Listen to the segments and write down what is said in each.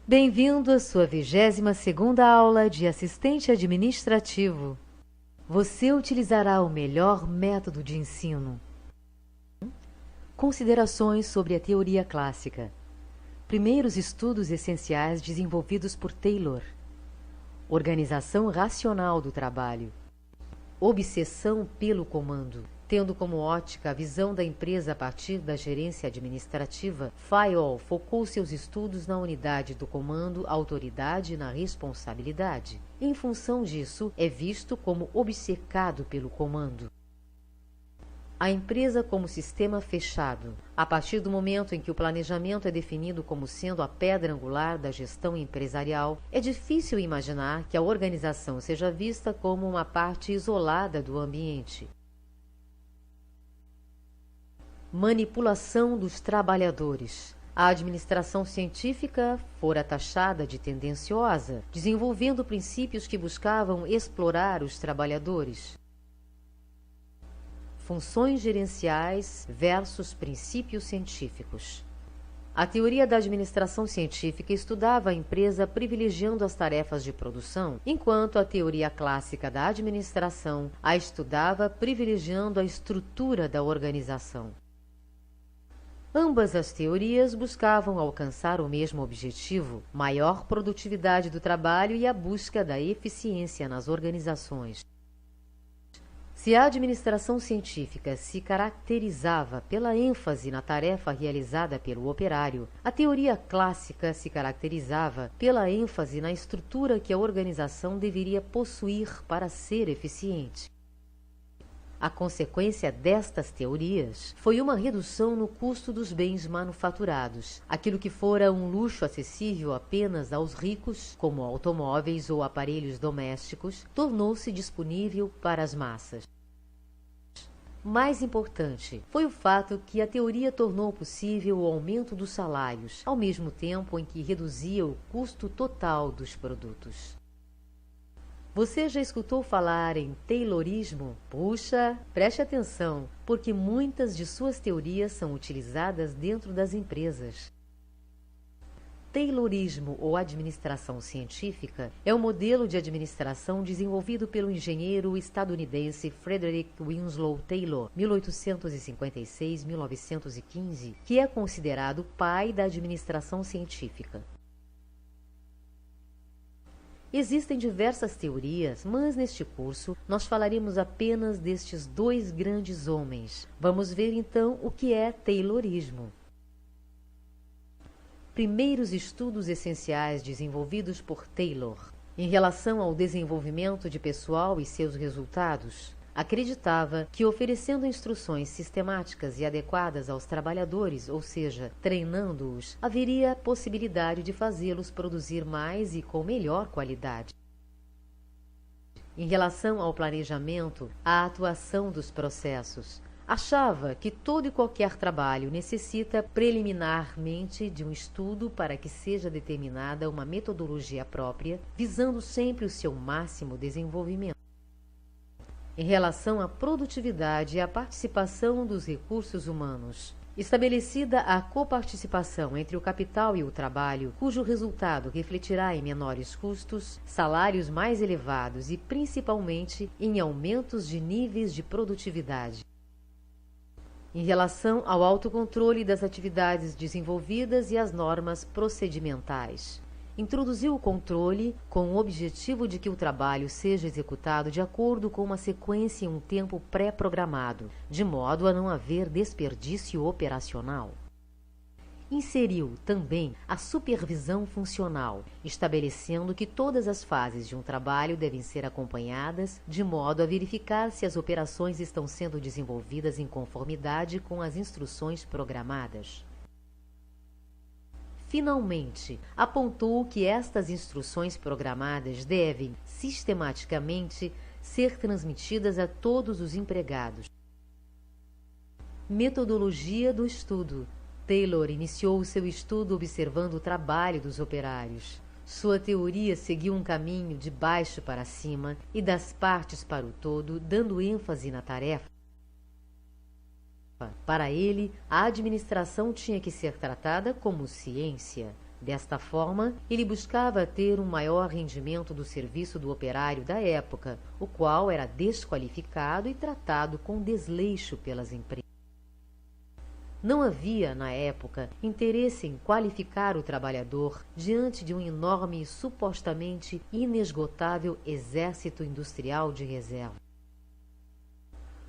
Bem-vindo à sua 22ª aula de assistente administrativo. Você utilizará o melhor método de ensino. Considerações sobre a teoria clássica. Primeiros estudos essenciais desenvolvidos por Taylor. Organização racional do trabalho. Obsessão pelo comando. Tendo como ótica a visão da empresa a partir da gerência administrativa, Fayol focou seus estudos na unidade do comando, autoridade e na responsabilidade. Em função disso, é visto como obcecado pelo comando. A empresa como sistema fechado. A partir do momento em que o planejamento é definido como sendo a pedra angular da gestão empresarial, é difícil imaginar que a organização seja vista como uma parte isolada do ambiente. Manipulação dos trabalhadores. A administração científica fora taxada de tendenciosa, desenvolvendo princípios que buscavam explorar os trabalhadores. Funções gerenciais versus princípios científicos. A teoria da administração científica estudava a empresa privilegiando as tarefas de produção, enquanto a teoria clássica da administração a estudava privilegiando a estrutura da organização. Ambas as teorias buscavam alcançar o mesmo objetivo, maior produtividade do trabalho e a busca da eficiência nas organizações. Se a administração científica se caracterizava pela ênfase na tarefa realizada pelo operário, a teoria clássica se caracterizava pela ênfase na estrutura que a organização deveria possuir para ser eficiente. A consequência destas teorias foi uma redução no custo dos bens manufaturados. Aquilo que fora um luxo acessível apenas aos ricos, como automóveis ou aparelhos domésticos, tornou-se disponível para as massas. Mais importante foi o fato que a teoria tornou possível o aumento dos salários, ao mesmo tempo em que reduzia o custo total dos produtos. Você já escutou falar em Taylorismo? Puxa, preste atenção, porque muitas de suas teorias são utilizadas dentro das empresas. Taylorismo ou administração científica é um modelo de administração desenvolvido pelo engenheiro estadunidense Frederick Winslow Taylor, 1856-1915, que é considerado o pai da administração científica. Existem diversas teorias, mas neste curso nós falaremos apenas destes dois grandes homens. Vamos ver então o que é Taylorismo. Primeiros estudos essenciais desenvolvidos por Taylor. Em relação ao desenvolvimento de pessoal e seus resultados, acreditava que oferecendo instruções sistemáticas e adequadas aos trabalhadores, ou seja, treinando-os, haveria possibilidade de fazê-los produzir mais e com melhor qualidade. Em relação ao planejamento, à atuação dos processos, achava que todo e qualquer trabalho necessita preliminarmente de um estudo para que seja determinada uma metodologia própria, visando sempre o seu máximo desenvolvimento. Em relação à produtividade e à participação dos recursos humanos, estabelecida a coparticipação entre o capital e o trabalho, cujo resultado refletirá em menores custos, salários mais elevados e, principalmente, em aumentos de níveis de produtividade. Em relação ao autocontrole das atividades desenvolvidas e às normas procedimentais, introduziu o controle com o objetivo de que o trabalho seja executado de acordo com uma sequência em um tempo pré-programado, de modo a não haver desperdício operacional. Inseriu também a supervisão funcional, estabelecendo que todas as fases de um trabalho devem ser acompanhadas, de modo a verificar se as operações estão sendo desenvolvidas em conformidade com as instruções programadas. Finalmente, apontou que estas instruções programadas devem, sistematicamente, ser transmitidas a todos os empregados. Metodologia do estudo. Taylor iniciou seu estudo observando o trabalho dos operários. Sua teoria seguiu um caminho de baixo para cima e das partes para o todo, dando ênfase na tarefa. Para ele, a administração tinha que ser tratada como ciência. Desta forma, ele buscava ter um maior rendimento do serviço do operário da época, o qual era desqualificado e tratado com desleixo pelas empresas. Não havia, na época, interesse em qualificar o trabalhador diante de um enorme e supostamente inesgotável exército industrial de reserva.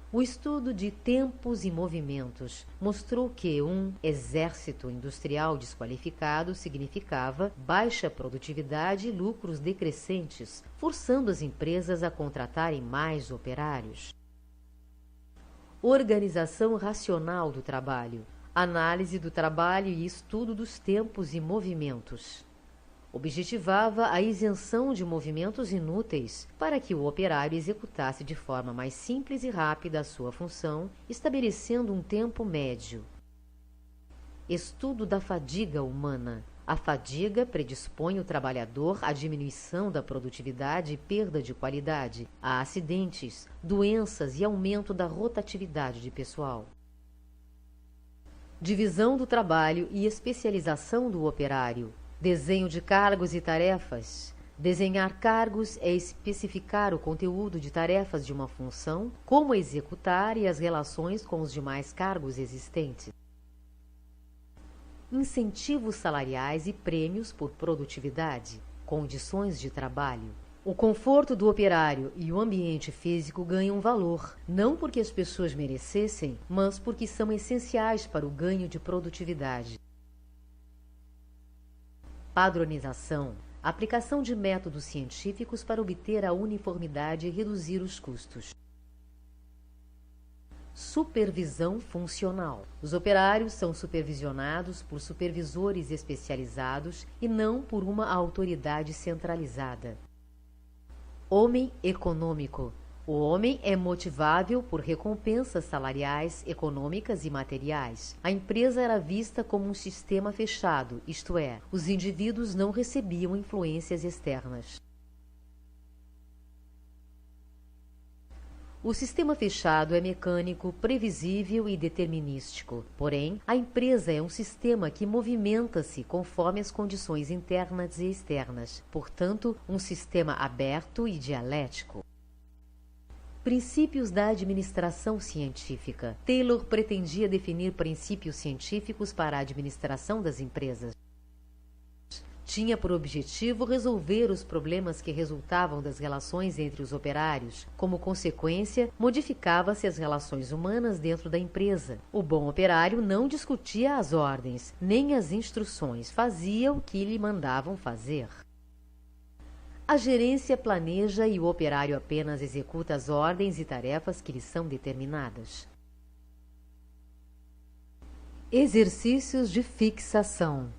O estudo de tempos e movimentos mostrou que um exército industrial desqualificado significava baixa produtividade e lucros decrescentes, forçando as empresas a contratarem mais operários. Organização racional do trabalho, análise do trabalho e estudo dos tempos e movimentos. Objetivava a isenção de movimentos inúteis para que o operário executasse de forma mais simples e rápida a sua função, estabelecendo um tempo médio. Estudo da fadiga humana. A fadiga predispõe o trabalhador à diminuição da produtividade e perda de qualidade, a acidentes, doenças e aumento da rotatividade de pessoal. Divisão do trabalho e especialização do operário. Desenho de cargos e tarefas. Desenhar cargos é especificar o conteúdo de tarefas de uma função, como executar e as relações com os demais cargos existentes. Incentivos salariais e prêmios por produtividade, condições de trabalho. O conforto do operário e o ambiente físico ganham valor, não porque as pessoas merecessem, mas porque são essenciais para o ganho de produtividade. Padronização. Aplicação de métodos científicos para obter a uniformidade e reduzir os custos. Supervisão funcional. Os operários são supervisionados por supervisores especializados e não por uma autoridade centralizada. Homem econômico. O homem é motivável por recompensas salariais, econômicas e materiais. A empresa era vista como um sistema fechado, isto é, os indivíduos não recebiam influências externas. O sistema fechado é mecânico, previsível e determinístico. Porém, a empresa é um sistema que movimenta-se conforme as condições internas e externas. Portanto, um sistema aberto e dialético. Princípios da administração científica. Taylor pretendia definir princípios científicos para a administração das empresas. Tinha por objetivo resolver os problemas que resultavam das relações entre os operários. Como consequência, modificava-se as relações humanas dentro da empresa. O bom operário não discutia as ordens, nem as instruções, fazia o que lhe mandavam fazer. A gerência planeja e o operário apenas executa as ordens e tarefas que lhe são determinadas. Exercícios de fixação.